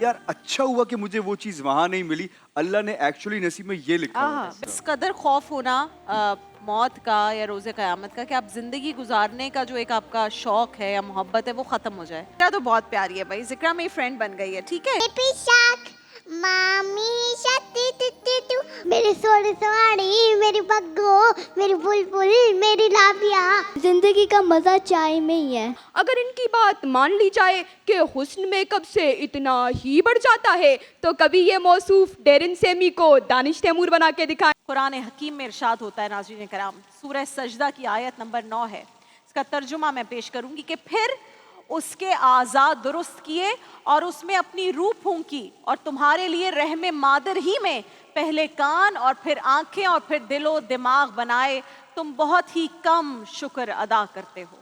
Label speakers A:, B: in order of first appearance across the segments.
A: यार अच्छा हुआ कि मुझे वो चीज वहां नहीं मिली, अल्लाह ने एक्चुअली नसीब में ये लिखा हुआ है।
B: इस कदर खौफ होना मौत का या रोजे क़यामत का कि आप जिंदगी गुजारने का जो एक आपका शौक है या मोहब्बत है वो खत्म हो जाए। क्या तो बहुत प्यारी है भाई, जिक्रा मेरी फ्रेंड बन गई है, ठीक है।
C: मामी शक्ति टू मेरी सोनी सवारी, मेरी बग्गो, मेरी बुलबुल, मेरी लाबिया। जिंदगी का मजा चाय में ही है।
D: अगर इनकी बात मान ली जाए कि हुस्न मेकअप से इतना ही बढ़ जाता है, तो कभी ये मौसूफ डेरिन सेमी को दानिश तैमूर बना के दिखाएं।
B: कुरान हकीम में इरशाद होता है, नाज़रीन कराम, सूरह सजदा की आयत नंबर 9 है। इसका तर्जुमा मैं पेश करूंगी कि फिर उसके आज़ाद दुरुस्त किए और उसमें अपनी रूह फूंकी और तुम्हारे लिए रहमे मादर ही में पहले कान और फिर आंखें और फिर दिलो दिमाग बनाए, तुम बहुत ही कम शुक्र अदा करते हो।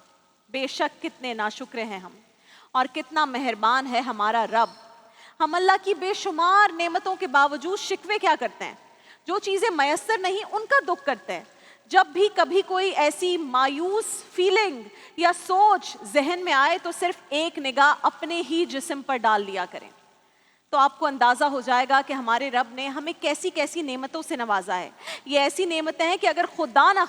B: बेशक कितने नाशुक्र हैं हम और कितना मेहरबान है हमारा रब। हम अल्लाह की बेशुमार नेमतों के बावजूद शिकवे क्या करते हैं, जो चीज़ें मयसर नहीं उनका दुख करते हैं। जब भी कभी कोई ऐसी मायूस फीलिंग या सोच जहन में आए तो सिर्फ एक निगाह अपने ही जिस्म पर डाल लिया करें, तो आपको अंदाज़ा हो जाएगा कि हमारे रब ने हमें कैसी कैसी नेमतों से नवाजा है। ये ऐसी नेमतें हैं कि अगर खुदा ना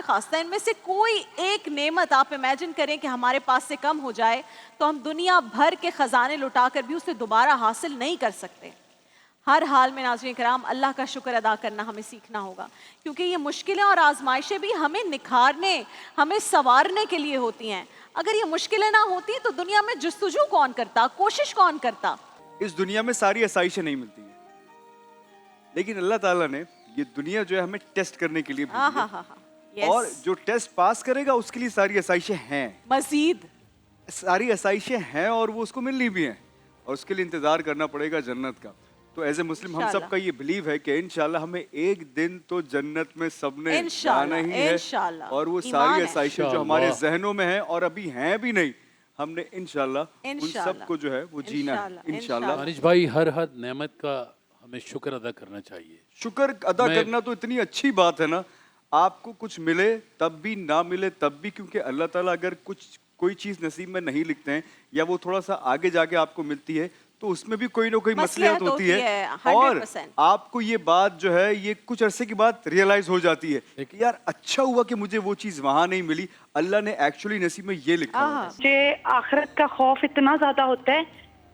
B: खास्ता इनमें से कोई एक नेमत आप इमेजिन करें कि हमारे पास से कम हो जाए तो हम दुनिया भर के ख़जाने लुटाकर भी उसे दोबारा हासिल नहीं कर सकते। हर हाल में नाज़रीन कराम अल्लाह का शुक्र अदा करना हमें सीखना होगा, क्योंकि ये मुश्किलें और आजमाइशें भी हमें निखारने, हमें संवारने के लिए होती हैं। अगर ये मुश्किलें ना होती तो दुनिया में जस्तजू कौन करता, कोशिश कौन करता।
A: इस दुनिया में सारी आसाइशें नहीं मिलती हैं, लेकिन अल्लाह ताला ने ये दुनिया जो है हमें टेस्ट करने के लिए भेजी है। और जो टेस्ट पास करेगा उसके लिए सारी आसाइशें हैं,
B: मजीद
A: सारी आसाइशें हैं और वो उसको मिलनी भी हैं और उसके लिए इंतजार करना पड़ेगा जन्नत का। तो एज ए मुस्लिम हम सब का ये बिलीव है कि इंशाल्लाह हमें एक दिन तो जन्नत में सबने जाना ही है और वो सारी आसाइशें जो हमारे जहनों में हैं और अभी हैं भी नहीं, हमने इंशाल्लाह उन सबको जो है वो जीना है इंशाल्लाह।
E: दानिश भाई, हर नेमत का हमें शुक्र अदा करना चाहिए।
A: शुक्र अदा करना तो इतनी अच्छी बात है ना, आपको कुछ मिले तब भी ना मिले तब भी, क्योंकि अल्लाह ताला अगर कोई चीज़ नसीब में नहीं लिखते हैं या वो थोड़ा सा आगे जाके आपको मिलती है तो उसमें भी कोई ना कोई मसलियत होती है। और आपको ये बात जो है ये कुछ अरसे की बाद रियलाइज हो जाती है कि यार अच्छा हुआ कि मुझे वो चीज वहां नहीं मिली, अल्लाह ने एक्चुअली नसीब में ये लिखा है।
F: मुझे आखिरत का खौफ इतना ज्यादा होता है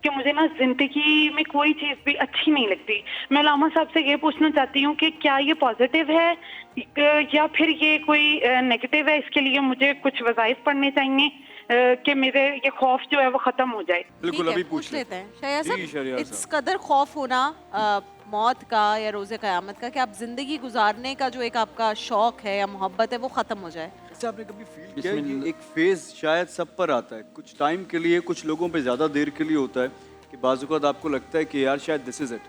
F: कि मुझे ना जिंदगी में कोई चीज भी अच्छी नहीं लगती। मैं लामा साहब से ये पूछना चाहती हूँ कि क्या ये पॉजिटिव है या फिर ये कोई नेगेटिव है। इसके लिए मुझे कुछ वज़ाइफ पढ़ने चाहिए कि मेरे ये खौफ जो है वो खत्म हो जाए।
A: बिल्कुल, अभी पूछ
B: लेते हैं शया साहब। इस कदर खौफ होना मौत का या रोजे क़यामत का कि आप जिंदगी गुजारने का जो एक आपका शौक है या मोहब्बत है वो खत्म हो जाए।
A: अच्छा, आपने कभी फील किया कि एक फेज शायद सब पर आता है, कुछ टाइम के लिए, कुछ लोगों पे ज्यादा देर के लिए होता है कि बाज़ औक़ात आपको लगता है कि यार शायद दिस इज इट,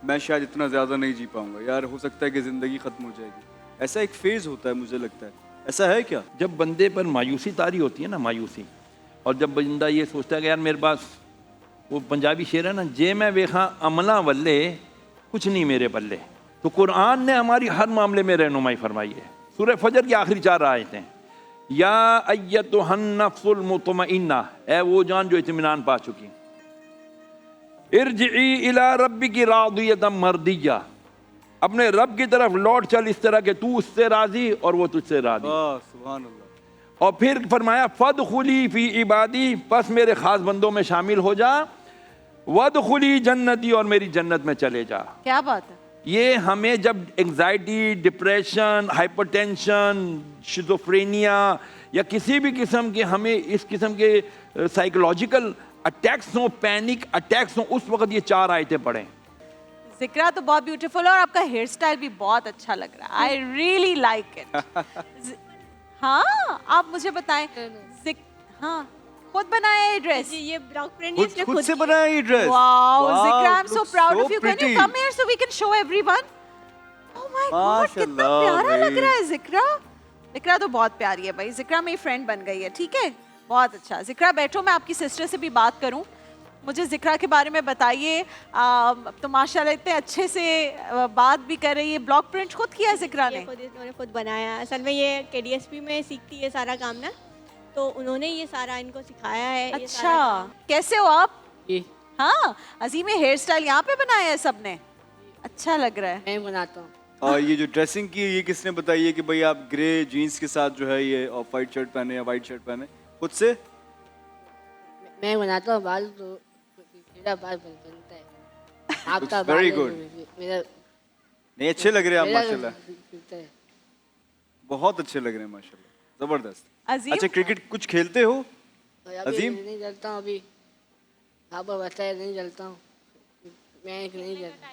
A: मैं शायद इतना ज्यादा नहीं जी पाऊंगा, यार हो सकता है कि जिंदगी खत्म हो जाएगी। ऐसा एक फेज होता है, मुझे लगता है ऐसा है क्या?
G: जब बंदे पर मायूसी तारी होती है ना, मायूसी, और जब बंदा ये सोचता है कि यार मेरे पास, वो पंजाबी शेर है ना, जे मैं वेखा अमला वल्ले कुछ नहीं मेरे बल्ले, तो कुरान ने हमारी हर मामले में रहनुमाई फरमाई है। सूरह फजर की आखिरी 4 आयतें, या अय्यतुहन नफ्सुल मुतमइन्ना, ए वो जान जो इत्मीनान पा चुकी, इरजिई इला रब्बिकी रादियतम मर्दिया, अपने रब की तरफ लौट चल इस तरह के तू उससे राजी और वो तुझसे राजी।
A: सुभान अल्लाह।
G: और फिर फरमाया फदखुली फी इबादी, बस मेरे खास बंदों में शामिल हो जा, वदखुली जन्नती, और मेरी जन्नत में चले जा।
B: क्या बात है।
G: ये हमें जब एंजाइटी, डिप्रेशन, हाइपरटेंशन, शिज़ोफ्रेनिया या किसी भी किस्म के हमें इस किस्म के साइकोलॉजिकल अटैक्स हो, पैनिक अटैक्स हो, उस वक्त ये 4 आयतें पढ़ें।
B: जिक्रा तो बहुत ब्यूटीफुल और आपका हेयर स्टाइल भी बहुत अच्छा लग रहा है। I really like it. हाँ, आप मुझे बताएं। हाँ, खुद बनाया ये ड्रेस?
D: ये ब्लॉग प्रिंट इसने
A: खुद से बनाया ये dress?
B: Wow, Zikra, I am so proud of you. Can you come here so we can show everyone? Oh my God, कितना प्यारा लग रहा है जिक्रा। जिक्रा तो बहुत प्यारी है भाई। जिक्रा मेरी फ्रेंड बन गई है, ठीक है, बहुत अच्छा। जिक्रा बैठो, मैं आपकी सिस्टर से भी बात करूं। मुझे जिक्रा के बारे में बताइए। तो माशाल्लाह इतने अच्छे से बात भी कर रही है। ब्लॉक प्रिंट खुद किया है जिक्रा ने?
H: उन्होंने खुद बनाया। असल में ये KDSP में सीखती है सारा काम ना, तो उन्होंने ये सारा इनको सिखाया है।
B: अच्छा, कैसे हो आप?
H: ये
B: हाँ, अजीम ये हेयर स्टाइल यहाँ पे बनाया है सबने, अच्छा लग रहा है।
H: मैं बनाता हूँ।
A: और ये जो ड्रेसिंग की है ये किसने बताई है कि भाई आप ग्रे जीन्स के साथ जो है ये ऑफ वाइट शर्ट पहने या वाइट शर्ट पहने? खुद से?
H: मैं बनाता हूँ बाल तो मेरा बाल बनता है। आपका
A: Looks very
H: बाल
A: good.
H: मेरा
A: नहीं, अच्छे लग रहे हैं आप
H: मेरा
A: माशाल्लाह,
H: बनता है।
A: बहुत अच्छे लग रहे हैं माशाल्लाह, जबरदस्त।
B: अजीम?
A: अच्छा, क्रिकेट कुछ खेलते हो?
H: और अभी
A: अजीम?
H: नहीं जलता हूँ अभी। पापा बताया नहीं जलता हूँ। मैं नहीं जलता।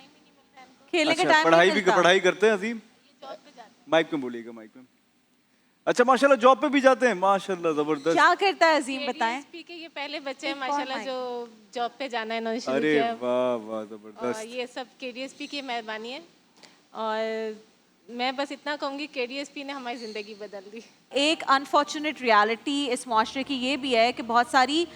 B: खेलने का
A: अच्छा,
B: टाइम
A: पढ़ाई
B: नहीं
A: भी
B: मिलता।
A: पढ़ाई करते हैं अजीम? माइक में बोलिएगा, माइक में। अच्छा, माशाल्लाह जॉब पे भी जाते हैं, माशाल्लाह जबरदस्त।
B: क्या करता है अजीम, बताएं।
I: DSP के ये पहले बच्चे हैं
B: एक और
I: माशाल्लाह
B: माइक।
I: जो जॉब पे जाना है इन्होंने शुरू
A: अरे
I: किया है।
A: वाह वाह,
I: और
A: जबरदस्त।
I: ये सब KDSP की मेहरबानी है। और मैं बस इतना कहूँगी KDSP ने हमारी ज़िंदगी बदल दी।
B: एक अनफॉर्चुनेट रियलिटी इस माशरे की ये भी है कि बहुत सारी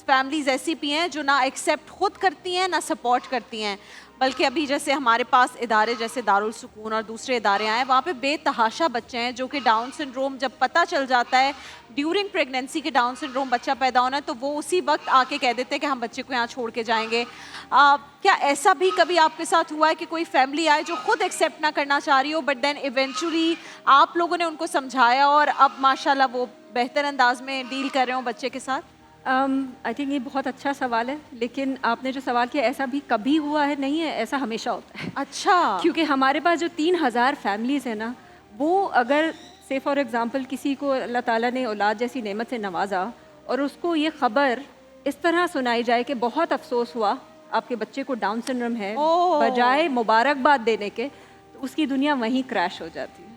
B: फैमिलीज ऐसी भी हैं जो ना एक्सेप्ट खुद करती हैं ना सपोर्ट करती हैं, बल्कि अभी जैसे हमारे पास इदारे जैसे दारुल सुकून और दूसरे इदारे आए, वहाँ पे बेतहाशा बच्चे हैं जो कि डाउन सिंड्रोम जब पता चल जाता है ड्यूरिंग प्रेगनेंसी के डाउन सिंड्रोम बच्चा पैदा होना है, तो वो उसी वक्त आके कह देते हैं कि हम बच्चे को यहाँ छोड़ के जाएंगे। क्या ऐसा भी कभी आपके साथ हुआ है कि कोई फैमिली आए जो खुद एक्सेप्ट ना करना चाह रही हो, बट देन इवेंचुअली आप लोगों ने उनको समझाया और अब माशाल्लाह वो बेहतर अंदाज में डील कर रहे हो बच्चे के साथ?
J: आई थिंक ये बहुत अच्छा सवाल है, लेकिन आपने जो सवाल किया ऐसा भी कभी हुआ है नहीं है, ऐसा हमेशा होता है।
B: अच्छा।
J: क्योंकि हमारे पास जो 3000 फैमिलीज़ हैं ना, वो अगर से फॉर एग्ज़ाम्पल किसी को अल्लाह ताला ने औलाद जैसी नेमत से नवाजा और उसको ये ख़बर इस तरह सुनाई जाए कि बहुत अफसोस हुआ आपके बच्चे को डाउन सिंड्रोम है, बजाय मुबारकबाद देने के, तो उसकी दुनिया वहीं क्रैश हो जाती है।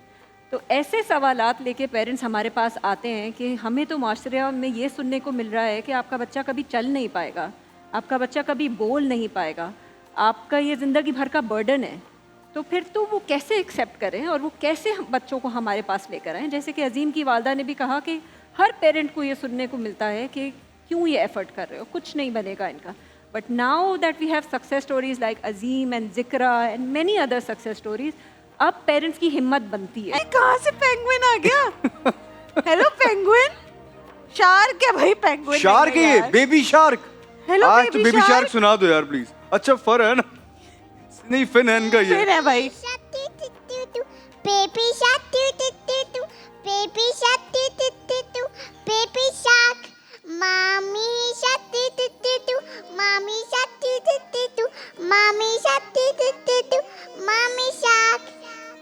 J: तो ऐसे सवालात लेके पेरेंट्स हमारे पास आते हैं कि हमें तो माशरे में ये सुनने को मिल रहा है कि आपका बच्चा कभी चल नहीं पाएगा, आपका बच्चा कभी बोल नहीं पाएगा, आपका ये ज़िंदगी भर का बर्डन है, तो फिर तो वो कैसे एक्सेप्ट करें और वो कैसे हम बच्चों को हमारे पास लेकर आएँ। जैसे कि अजीम की वालदा ने भी कहा कि हर पेरेंट को ये सुनने को मिलता है कि क्यों ये एफर्ट कर रहे हो, कुछ नहीं बनेगा इनका। But now that we have success stories like Azeem and Zikra and many other success stories, अब पेरेंट्स की हिम्मत बनती है।
B: कहाँ से पेंगुइन आ गया? हेलो पेंगुइन, शार्क है भाई, पेंगुइन
A: शार्क है ये, बेबी शार्क।
B: हेलो
A: आज तो
B: baby
A: बेबी
B: shark।
A: शार्क सुना दो यार प्लीज। अच्छा, फर है ना? नहीं, फिन है इनका ये।
B: फिर है भाई।
C: Baby shark, do do do do. Baby shark, do do do do. Baby shark, mommy shark, do do do do. Mommy shark, do do do do. Mommy shark, do do do do. Mommy shark,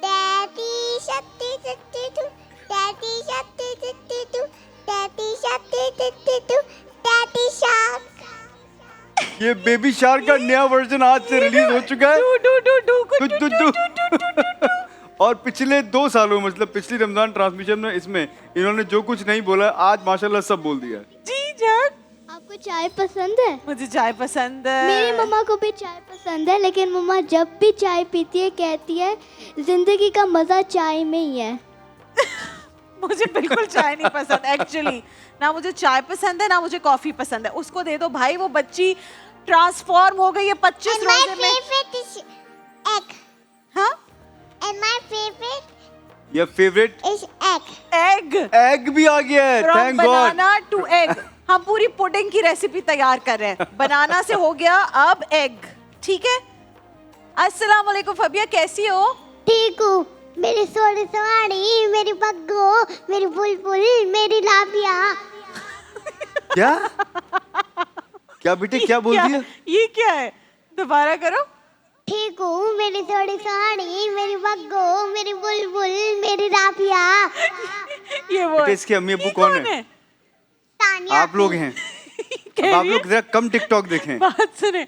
C: daddy shark, do do do do. Daddy shark, do do do do. Daddy shark, do do do do. Daddy shark.
A: ये baby shark का नया version आज से release हो चुका है।
B: Do
A: do. और पिछले 2 सालों में, मतलब पिछली रमजान ट्रांसमिशन में इसमें इन्होंने जो कुछ नहीं बोला आज माशाल्लाह सब बोल दिया।
B: जी जान,
C: आपको चाय पसंद है?
B: मुझे चाय पसंद है।
C: मेरी मम्मा को भी चाय पसंद है, लेकिन मम्मा जब भी चाय पीती है कहती है जिंदगी का मजा चाय में ही है।
B: मुझे बिल्कुल चाय नहीं पसंद एक्चुअली, ना मुझे चाय पसंद है ना मुझे कॉफी पसंद है। उसको दे दो भाई, वो बच्ची ट्रांसफॉर्म हो गई है 25
C: And my
B: रोजे में।
C: favorite is egg.
B: हाँ,
C: And my favorite
A: ये favourite
C: is egg.
B: Egg.
A: Egg भी आ गया है,
B: from
A: thank God.
B: Banana to egg. हम पूरी पुडिंग की रेसिपी तैयार कर रहे हैं। बनाना से हो गया अब एग, ठीक है। अस्सलाम वालेकुम फबिया, कैसी हो?
C: ठीक हूँ। मेरी सोनी सवारी, मेरी बग्गो, मेरी बुलबुल, मेरी लाबिया।
A: क्या क्या बेटे, क्या बोल दिया?
B: ये क्या है? दोबारा करो।
C: ठीक हूँ, मेरी सोनी सवारी, मेरी बग्गो, मेरी बुलबुल, मेरी लाबिया।
B: ये वो
A: बेटे,
B: है।
A: इसके अम्मी अब्बू
B: ये
A: कौन है?
C: तानिया
A: आप लोग हैं। अब आप लोग जरा कम टिकटॉक देखें।
B: बात सुने,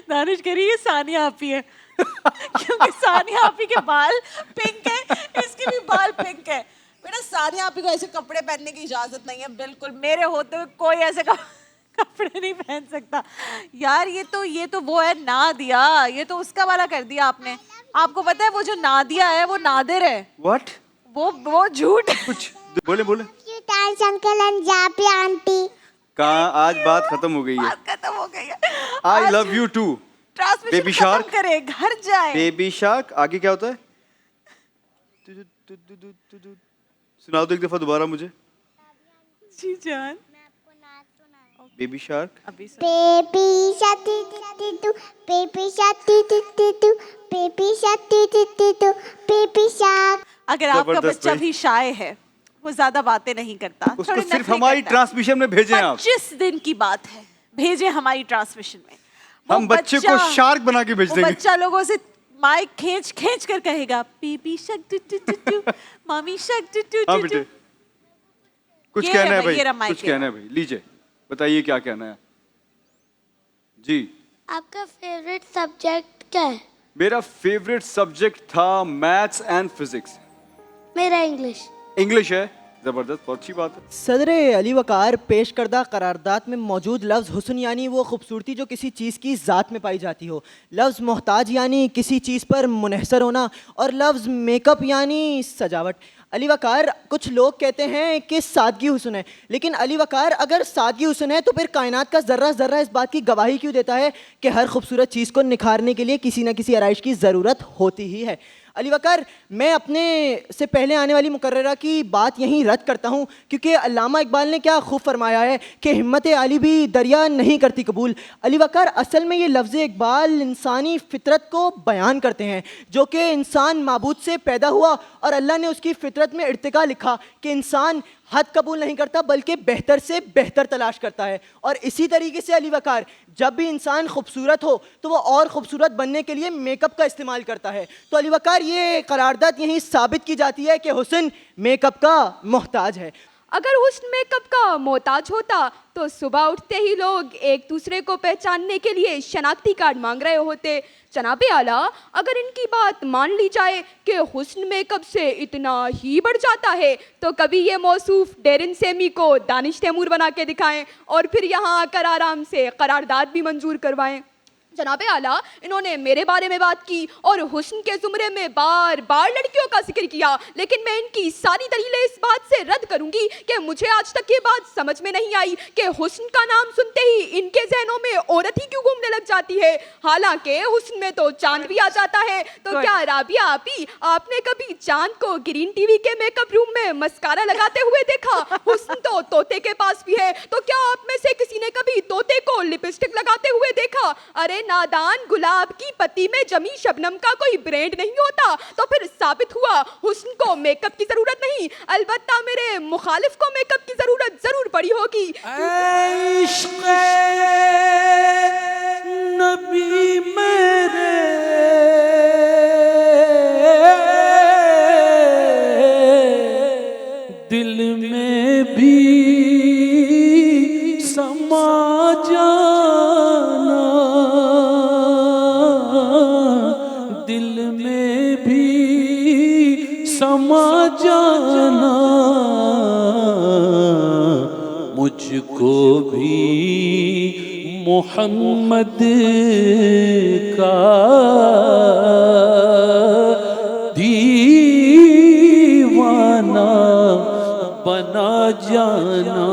B: दानिश कह रही है सानिया आपी है क्योंकि सानिया आपी के बाल पिंक है, इसके भी बाल पिंक है। बेटा सानिया आपी को ऐसे कपड़े पहनने की इजाजत नहीं है, बिल्कुल। मेरे होते हुए कोई ऐसे कपड़े नहीं पहन सकता यार। ये तो वो है नादिया, ये तो उसका वाला कर दिया आपने। आपको पता है वो जो नादिया है वो नादिर है।
A: व्हाट?
B: वो झूठ है।
A: कुछ बोले बोले।
C: थैंक्स अंकल एंड जापी आंटी।
A: कहाँ, आज बात खत्म हो गई है।
B: बात खत्म हो गई है।
A: I love you too.
B: Transmission
A: baby
B: खत्म
A: शार्क
B: करे, घर जाए।
A: बेबी शार्क आगे क्या होता है? सुना दो एक दफा दोबारा मुझे।
B: जी जान।
A: Baby shark.
B: अभी सुन।
C: Baby shark do do do do, baby shark do do do do, baby shark do do do do, baby shark.
B: अगर आपका
A: जबरदस्त
B: बच्चा
A: भाई।
B: भी शाय है, वो ज्यादा बातें नहीं करता,
A: उसको
B: थोड़े
A: सिर्फ
B: नखरे
A: हमारी
B: करता है।
A: ट्रांसमिशन में भेजें आप।
B: 25 दिन की बात है, भेजे हमारी ट्रांसमिशन में। वो
A: हम बच्चे को शार्क बना के भेज
B: वो
A: देंगे।
B: बच्चा लोगों से माइक खींच खींच कर कहेगा baby shark doo doo doo doo, mummy shark doo doo
A: हाँ
B: टू
A: बेटे,
B: टू।
A: कुछ
B: ये
A: कहना है
B: है भाई, ये रहा
A: भाई,
B: माइक
A: कुछ
B: ये
A: कहना है भाई, लीजिए बताइए क्या कहना है जी।
C: आपका फेवरेट सब्जेक्ट क्या है?
A: मेरा फेवरेट सब्जेक्ट था मैथ्स एंड फिजिक्स।
C: मेरा इंग्लिश।
A: इंग्लिश है, जबरदस्त, बहुत अच्छी बात है।
K: सदर अली वकार पेश करदा करारदात में मौजूद लफ्ज़ हुस्न यानी वो खूबसूरती जो किसी चीज़ की ज़ात में पाई जाती हो, लफ्ज़ मोहताज यानी किसी चीज़ पर मुनहसर होना, और लफ्ज़ मेकअप यानी सजावट। अली वकार, कुछ लोग कहते हैं कि सादगी हुस्न है, लेकिन अली वकार अगर सादगी हुस्न है तो फिर कायनात का ज़र्रा ज़र्रा इस बात की गवाही क्यों देता है कि हर खूबसूरत चीज़ को निखारने के लिए किसी न किसी आराइश की ज़रूरत होती ही है। अली वकार, मैं अपने से पहले आने वाली मुकर्ररा की बात यहीं रद्द करता हूँ, क्योंकि अल्लामा इकबाल ने क्या खूब फरमाया है कि हिम्मत आली भी दरिया नहीं करती कबूल। अली वकार, असल में ये लफ्ज़ इकबाल इंसानी फितरत को बयान करते हैं, जो कि इंसान माबूद से पैदा हुआ और अल्लाह ने उसकी फितरत में इर्तिका लिखा कि इंसान हद कबूल नहीं करता बल्कि बेहतर से बेहतर तलाश करता है। और इसी तरीके से अली वकार, जब भी इंसान खूबसूरत हो तो वो और खूबसूरत बनने के लिए मेकअप का इस्तेमाल करता है। तो अली वकार, ये करारदाद यहीं साबित की जाती है कि हुस्न मेकअप का मोहताज है।
D: अगर हुस्न मेकअप का मोहताज होता तो सुबह उठते ही लोग एक दूसरे को पहचानने के लिए शनाख्ती कार्ड मांग रहे होते। जनाबे आला, अगर इनकी बात मान ली जाए कि हुस्न मेकअप से इतना ही बढ़ जाता है तो कभी ये मौसूफ डेरिन सेमी को दानिश तैमूर बना के दिखाएं और फिर यहाँ आकर आराम से करारदाद भी मंजूर करवाएं। जनाबे आला, इन्होंने मेरे बारे में बात की और हुस्न के जुमरे में बार बार लड़कियों का जिक्र किया, लेकिन मैं इनकी सारी दलीलें इस बात से रद्द करूंगी कि मुझे आज तक ये बात समझ में नहीं आई कि हुस्न का नाम सुनते ही इनके जहनों में औरत ही क्यों घूमने लग जाती है। हालांकि हुस्न में तो चांद भी आ जाता है। तो क्या राबिया आपी, आपने कभी चांद को ग्रीन टीवी के मेकअप रूम में मस्कारा लगाते हुए देखा? हुस्न तो तोते के पास भी है, तो क्या आप में से किसी ने कभी तोते को लिपस्टिक लगाते हुए देखा? अरे नादान, गुलाब की पत्ती में जमी शबनम का कोई ब्रांड नहीं होता। तो फिर साबित हुआ हुस्न को मेकअप की जरूरत नहीं, अलबत्ता मेरे मुखालिफ को मेकअप की जरूरत जरूर पड़ी होगी।
L: इश्क़ नबी मेरे दिल में भी समा जाना, दिल में भी समा जाना, मुझको भी मोहम्मद का दीवाना बना जाना।